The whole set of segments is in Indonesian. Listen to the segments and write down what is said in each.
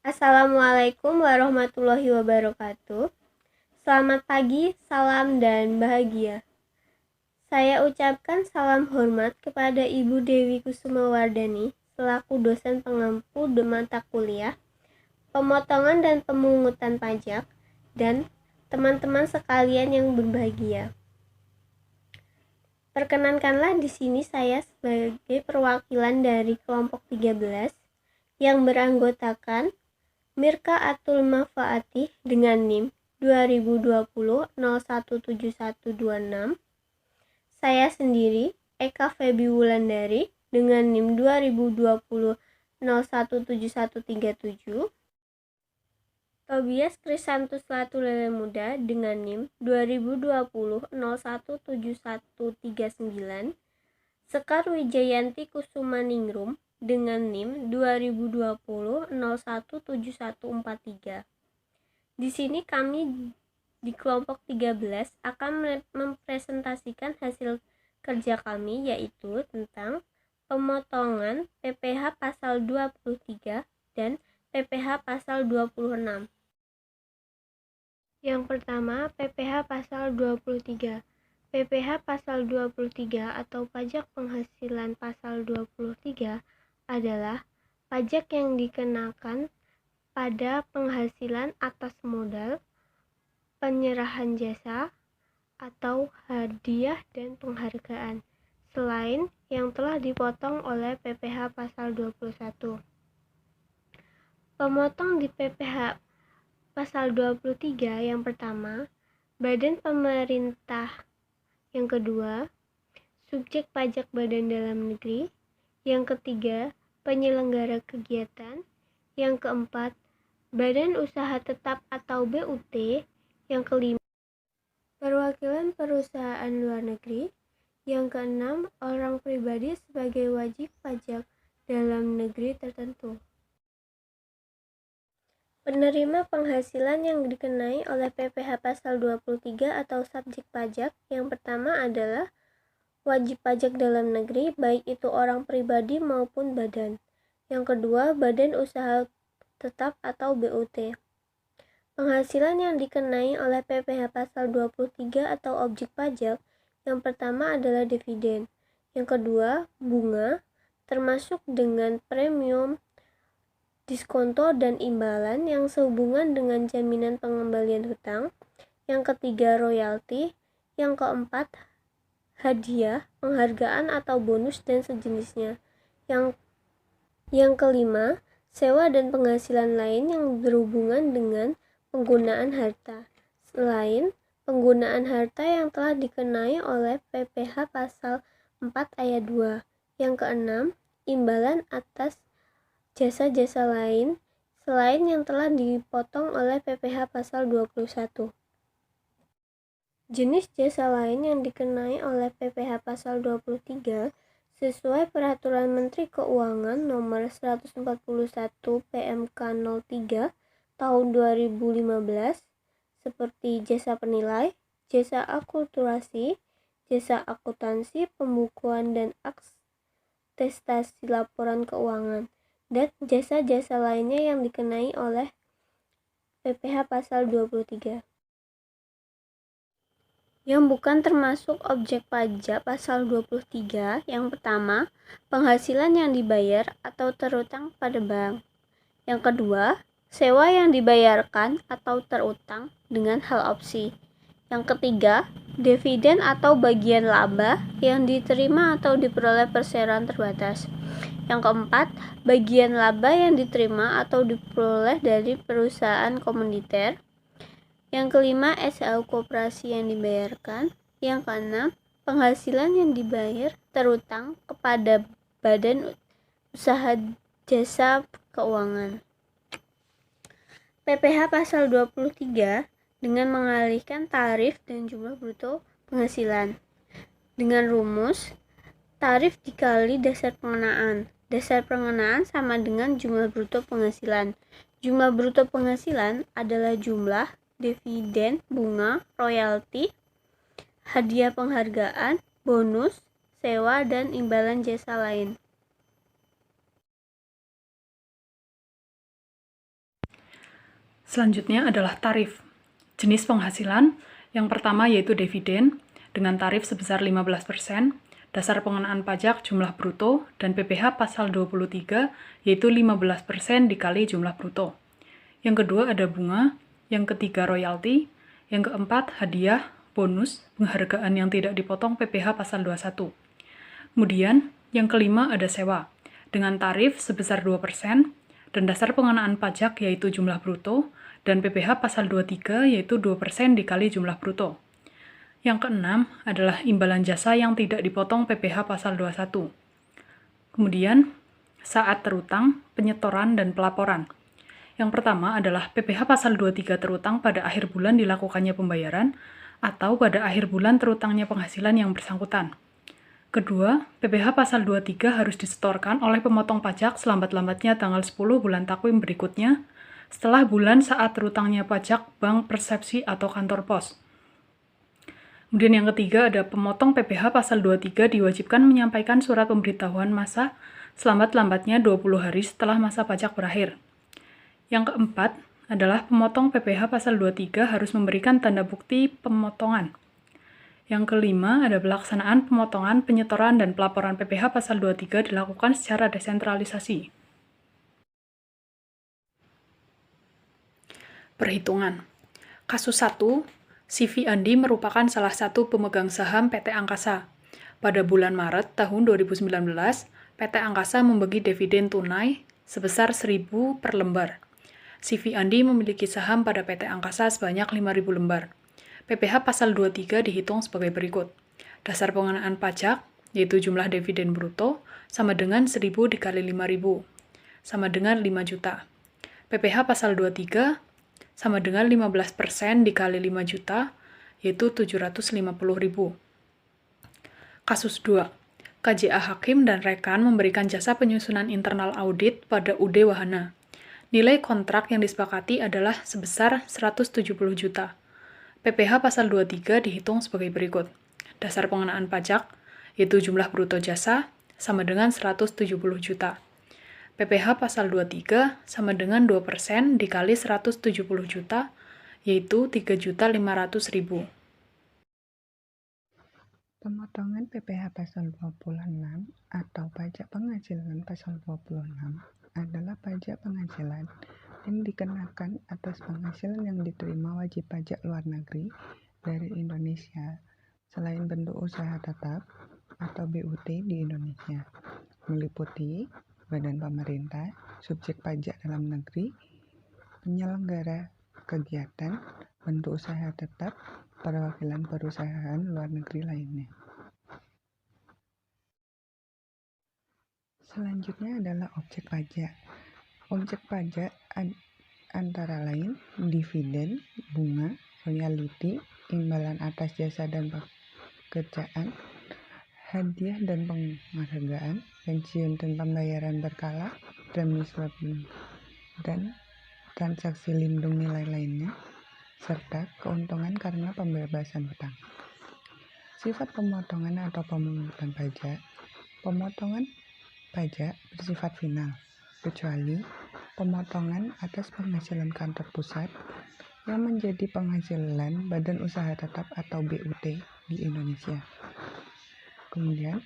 Assalamualaikum warahmatullahi wabarakatuh. Selamat pagi, salam dan bahagia. Saya ucapkan salam hormat kepada Ibu Dewi Kusumawardani selaku dosen pengampu mata kuliah pemotongan dan pemungutan pajak dan teman-teman sekalian yang berbahagia. Perkenankanlah di sini saya sebagai perwakilan dari kelompok 13 yang beranggotakan Mirka Atul Mafaatih dengan NIM 2020-017126. Saya sendiri, Eka Febi Wulandari dengan NIM 2020-017137. Tobias Krisantus Latulele Muda dengan NIM 2020-017139. Sekar Wijayanti Kusumaningrum dengan NIM 2020-017143. Di sini kami di kelompok 13 akan mempresentasikan hasil kerja kami, yaitu tentang pemotongan PPh pasal 23 dan PPh pasal 26. Yang pertama, PPh pasal 23. PPh pasal 23 atau pajak penghasilan pasal 23 adalah pajak yang dikenakan pada penghasilan atas modal, penyerahan jasa, atau hadiah dan penghargaan, selain yang telah dipotong oleh PPh pasal 21. Pemotong di PPh pasal 23 yang pertama, badan pemerintah. Yang kedua, subjek pajak badan dalam negeri. Yang ketiga, penyelenggara kegiatan. Yang keempat, badan usaha tetap atau BUT. Yang kelima, perwakilan perusahaan luar negeri. Yang keenam, orang pribadi sebagai wajib pajak dalam negeri tertentu. Penerima penghasilan yang dikenai oleh PPh pasal 23 atau subjek pajak yang pertama adalah wajib pajak dalam negeri, baik itu orang pribadi maupun badan. Yang kedua, badan usaha tetap atau BUT. Penghasilan yang dikenai oleh PPh pasal 23 atau objek pajak yang pertama adalah dividen. Yang kedua, bunga, termasuk dengan premium, diskonto dan imbalan yang sehubungan dengan jaminan pengembalian hutang. Yang ketiga, royalti. Yang keempat, hadiah, penghargaan atau bonus dan sejenisnya. Yang kelima, sewa dan penghasilan lain yang berhubungan dengan penggunaan harta, selain penggunaan harta yang telah dikenai oleh PPh pasal 4 ayat 2. Yang keenam, imbalan atas jasa-jasa lain selain yang telah dipotong oleh PPh pasal 21. Jenis jasa lain yang dikenai oleh PPh pasal 23 sesuai Peraturan Menteri Keuangan Nomor 141 PMK 03 Tahun 2015 seperti jasa penilai, jasa akulturasi, jasa akuntansi, pembukuan dan atestasi laporan keuangan, dan jasa-jasa lainnya yang dikenai oleh PPh pasal 23. Yang bukan termasuk objek pajak pasal 23, yang pertama, penghasilan yang dibayar atau terutang pada bank. Yang kedua, sewa yang dibayarkan atau terutang dengan hal opsi. Yang ketiga, dividen atau bagian laba yang diterima atau diperoleh perseroan terbatas. Yang keempat, bagian laba yang diterima atau diperoleh dari perusahaan komandir. Yang kelima, SAU koperasi yang dibayarkan. Yang keenam, penghasilan yang dibayar terutang kepada badan usaha jasa keuangan. PPh pasal 23 dengan mengalihkan tarif dan jumlah bruto penghasilan dengan rumus tarif dikali dasar pengenaan. Dasar pengenaan sama dengan jumlah bruto penghasilan. Jumlah bruto penghasilan adalah jumlah dividen, bunga, royalti, hadiah penghargaan, bonus, sewa, dan imbalan jasa lain. Selanjutnya adalah tarif. Jenis penghasilan yang pertama yaitu dividen dengan tarif sebesar 15%, dasar pengenaan pajak jumlah bruto, dan PPh pasal 23 yaitu 15% dikali jumlah bruto. Yang kedua ada bunga, yang ketiga royalti, yang keempat hadiah, bonus, penghargaan yang tidak dipotong PPh pasal 21. Kemudian yang kelima ada sewa, dengan tarif sebesar 2%, dan dasar pengenaan pajak yaitu jumlah bruto, dan PPh pasal 23 yaitu 2% dikali jumlah bruto. Yang keenam adalah imbalan jasa yang tidak dipotong PPh pasal 21. Kemudian, saat terutang, penyetoran, dan pelaporan. Yang pertama adalah PPh pasal 23 terutang pada akhir bulan dilakukannya pembayaran atau pada akhir bulan terutangnya penghasilan yang bersangkutan. Kedua, PPh pasal 23 harus disetorkan oleh pemotong pajak selambat-lambatnya tanggal 10 bulan takwim berikutnya setelah bulan saat terutangnya pajak bank, persepsi, atau kantor pos. Kemudian yang ketiga ada pemotong PPh pasal 23 diwajibkan menyampaikan surat pemberitahuan masa selambat-lambatnya 20 hari setelah masa pajak berakhir. Yang keempat adalah pemotong PPh pasal 23 harus memberikan tanda bukti pemotongan. Yang kelima ada pelaksanaan pemotongan, penyetoran, dan pelaporan PPh pasal 23 dilakukan secara desentralisasi. Perhitungan. Kasus 1, CV Andi merupakan salah satu pemegang saham PT Angkasa. Pada bulan Maret tahun 2019, PT Angkasa membagi dividen tunai sebesar 1.000 per lembar. CV Andi memiliki saham pada PT Angkasa sebanyak 5.000 lembar. PPh pasal 23 dihitung sebagai berikut. Dasar pengenaan pajak, yaitu jumlah dividen bruto, sama dengan 1.000 dikali 5.000, sama dengan 5 juta. PPh pasal 23 sama dengan 15% dikali 5 juta, yaitu 750.000. Kasus 2. KJA Hakim dan rekan memberikan jasa penyusunan internal audit pada UD Wahana. Nilai kontrak yang disepakati adalah sebesar 170 juta. PPh pasal 23 dihitung sebagai berikut. Dasar pengenaan pajak, yaitu jumlah bruto jasa, sama dengan 170 juta. PPh pasal 23 sama dengan 2% dikali 170 juta, yaitu 3.500.000. Pemotongan PPh pasal 26 atau pajak penghasilan pasal 26 adalah pajak penghasilan yang dikenakan atas penghasilan yang diterima wajib pajak luar negeri dari Indonesia selain bentuk usaha tetap atau BUT di Indonesia, meliputi badan pemerintah, subjek pajak dalam negeri, penyelenggara kegiatan, bentuk usaha tetap, perwakilan perusahaan luar negeri lainnya. Selanjutnya adalah objek pajak. Objek pajak antara lain dividen, bunga, royalti, imbalan atas jasa dan pekerjaan, hadiah dan penghargaan, pensiun dan pembayaran berkala, premi swab dan transaksi lindung nilai lainnya, serta keuntungan karena pembebasan hutang. Sifat pemotongan atau pemungutan pajak. Pemotongan pajak bersifat final, kecuali pemotongan atas penghasilan kantor pusat yang menjadi penghasilan badan usaha tetap atau BUT di Indonesia. Kemudian,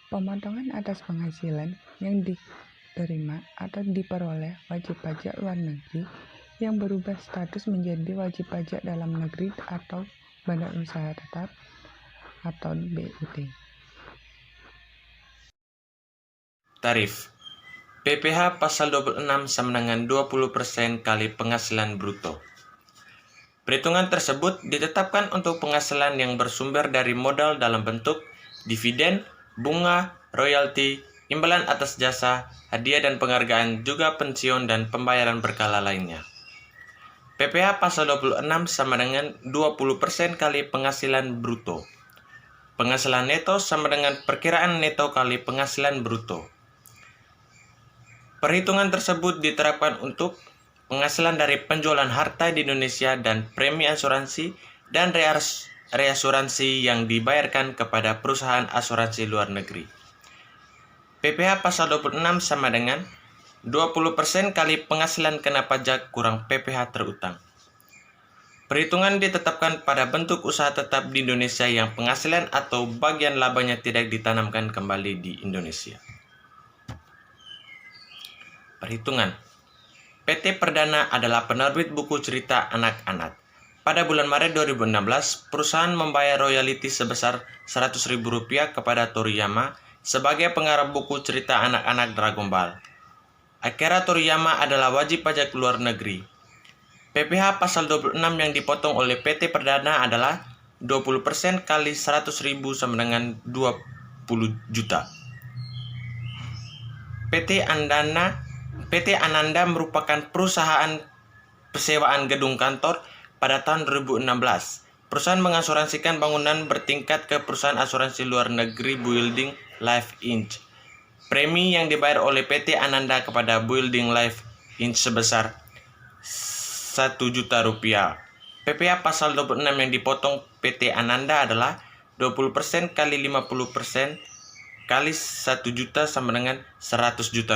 pemotongan atas penghasilan yang diterima atau diperoleh wajib pajak luar negeri yang berubah status menjadi wajib pajak dalam negeri atau badan usaha tetap atau BUT. Tarif PPh pasal 26 sama dengan 20% kali penghasilan bruto. Perhitungan tersebut ditetapkan untuk penghasilan yang bersumber dari modal dalam bentuk dividen, bunga, royalti, imbalan atas jasa, hadiah dan penghargaan, juga pensiun dan pembayaran berkala lainnya. PPh pasal 26 sama dengan 20% kali penghasilan bruto. Penghasilan neto sama dengan perkiraan neto kali penghasilan bruto. Perhitungan tersebut diterapkan untuk penghasilan dari penjualan harta di Indonesia dan premi asuransi dan reasuransi yang dibayarkan kepada perusahaan asuransi luar negeri. PPh pasal 26 sama dengan 20% kali penghasilan kena pajak kurang PPh terutang. Perhitungan ditetapkan pada bentuk usaha tetap di Indonesia yang penghasilan atau bagian labanya tidak ditanamkan kembali di Indonesia. Perhitungan. PT Perdana adalah penerbit buku cerita anak-anak. Pada bulan Maret 2016, perusahaan membayar royalti sebesar Rp100.000 kepada Toriyama sebagai pengarang buku cerita anak-anak Dragon Ball. Akira Toriyama adalah wajib pajak luar negeri. PPh pasal 26 yang dipotong oleh PT Perdana adalah 20% kali 100.000 sama dengan 20 juta. PT Ananda merupakan perusahaan persewaan gedung kantor pada tahun 2016. Perusahaan mengasuransikan bangunan bertingkat ke perusahaan asuransi luar negeri Building Life Inc. Premi yang dibayar oleh PT Ananda kepada Building Life Inc. sebesar Rp1 juta. PPh pasal 26 yang dipotong PT Ananda adalah 20% kali 50% kali 1 juta sama dengan Rp100 juta.